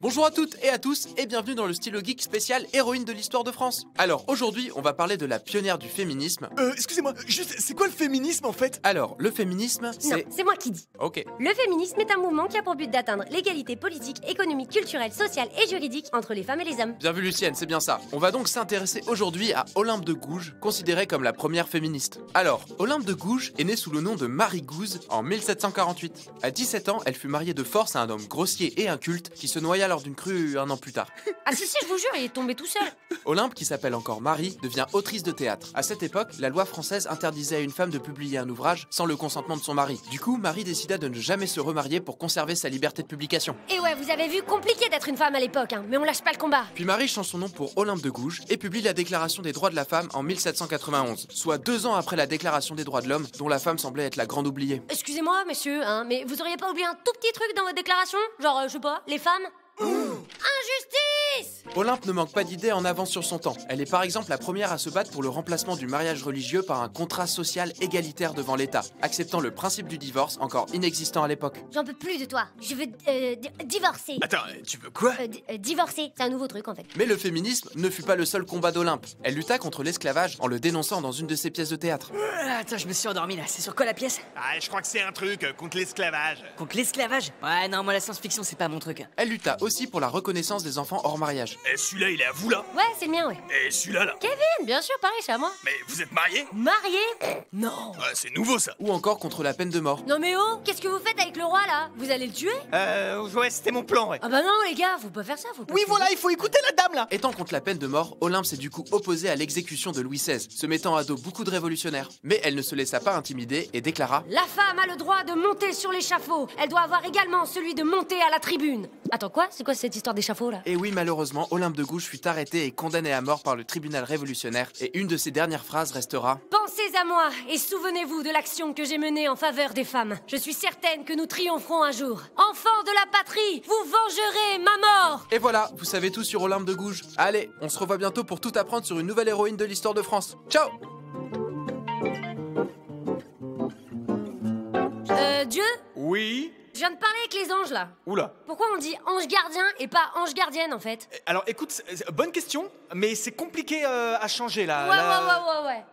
Bonjour à toutes et à tous et bienvenue dans le Stylo Geek spécial héroïne de l'histoire de France. Alors aujourd'hui on va parler de la pionnière du féminisme. Excusez-moi, juste, c'est quoi le féminisme en fait? Alors le féminisme c'est... Non, c'est moi qui dis. Ok. Le féminisme est un mouvement qui a pour but d'atteindre l'égalité politique, économique, culturelle, sociale et juridique entre les femmes et les hommes. Bien vu Lucienne, c'est bien ça. On va donc s'intéresser aujourd'hui à Olympe de Gouges, considérée comme la première féministe. Alors, Olympe de Gouges est née sous le nom de Marie Gouze en 1748. À 17 ans, elle fut mariée de force à un homme grossier et inculte qui se noya lors d'une crue un an plus tard. Ah si, je vous jure, il est tombé tout seul. Olympe, qui s'appelle encore Marie, devient autrice de théâtre. À cette époque, la loi française interdisait à une femme de publier un ouvrage sans le consentement de son mari. Du coup, Marie décida de ne jamais se remarier pour conserver sa liberté de publication. Et ouais, vous avez vu, compliqué d'être une femme à l'époque, hein, mais on lâche pas le combat. Puis Marie change son nom pour Olympe de Gouges et publie la Déclaration des droits de la femme en 1791, soit 2 ans après la Déclaration des droits de l'homme, dont la femme semblait être la grande oubliée. Excusez-moi, messieurs, hein, mais vous auriez pas oublié un tout petit truc dans votre déclaration? Genre, je sais pas, les femmes? Injustice! Olympe ne manque pas d'idées en avance sur son temps. Elle est par exemple la première à se battre pour le remplacement du mariage religieux par un contrat social égalitaire devant l'État, acceptant le principe du divorce encore inexistant à l'époque. J'en peux plus de toi. Je veux divorcer. Attends, tu veux quoi? Divorcer, c'est un nouveau truc en fait. Mais le féminisme ne fut pas le seul combat d'Olympe. Elle lutta contre l'esclavage en le dénonçant dans une de ses pièces de théâtre. Attends, je me suis endormi là. C'est sur quoi la pièce? Ah, je crois que c'est un truc contre l'esclavage. Contre l'esclavage? Ouais, non, moi la science-fiction c'est pas mon truc. Elle lutta aussi pour la reconnaissance des enfants hors mariage. Et celui-là, il est à vous là. Ouais, c'est le mien, ouais. Et celui-là là. Kevin, bien sûr, pareil, c'est à moi. Mais vous êtes mariés? Marié? Non. Ah, c'est nouveau ça. Ou encore contre la peine de mort. Non mais oh, qu'est-ce que vous faites avec le roi là? Vous allez le tuer? Ouais, c'était mon plan, ouais. Ah bah non les gars, faut pas faire ça, faut pas. Oui, voilà, il faut écouter la dame là! Étant contre la peine de mort, Olympe s'est du coup opposée à l'exécution de Louis XVI, se mettant à dos beaucoup de révolutionnaires. Mais elle ne se laissa pas intimider et déclara: La femme a le droit de monter sur l'échafaud. Elle doit avoir également celui de monter à la tribune. Attends quoi? C'est quoi cette histoire d'échafaud là? Et oui, malheureusement, Olympe de Gouges fut arrêtée et condamnée à mort par le tribunal révolutionnaire, et une de ses dernières phrases restera: Pensez à moi et souvenez-vous de l'action que j'ai menée en faveur des femmes. Je suis certaine que nous triompherons un jour. Enfants de la patrie, vous vengerez ma mort. Et voilà, vous savez tout sur Olympe de Gouges. Allez, on se revoit bientôt pour tout apprendre sur une nouvelle héroïne de l'histoire de France. Ciao! Dieu? Oui. Je viens de parler avec les anges là. Oula. Pourquoi on dit ange gardien et pas ange gardienne en fait? Alors écoute, bonne question, mais c'est compliqué à changer là. Ouais.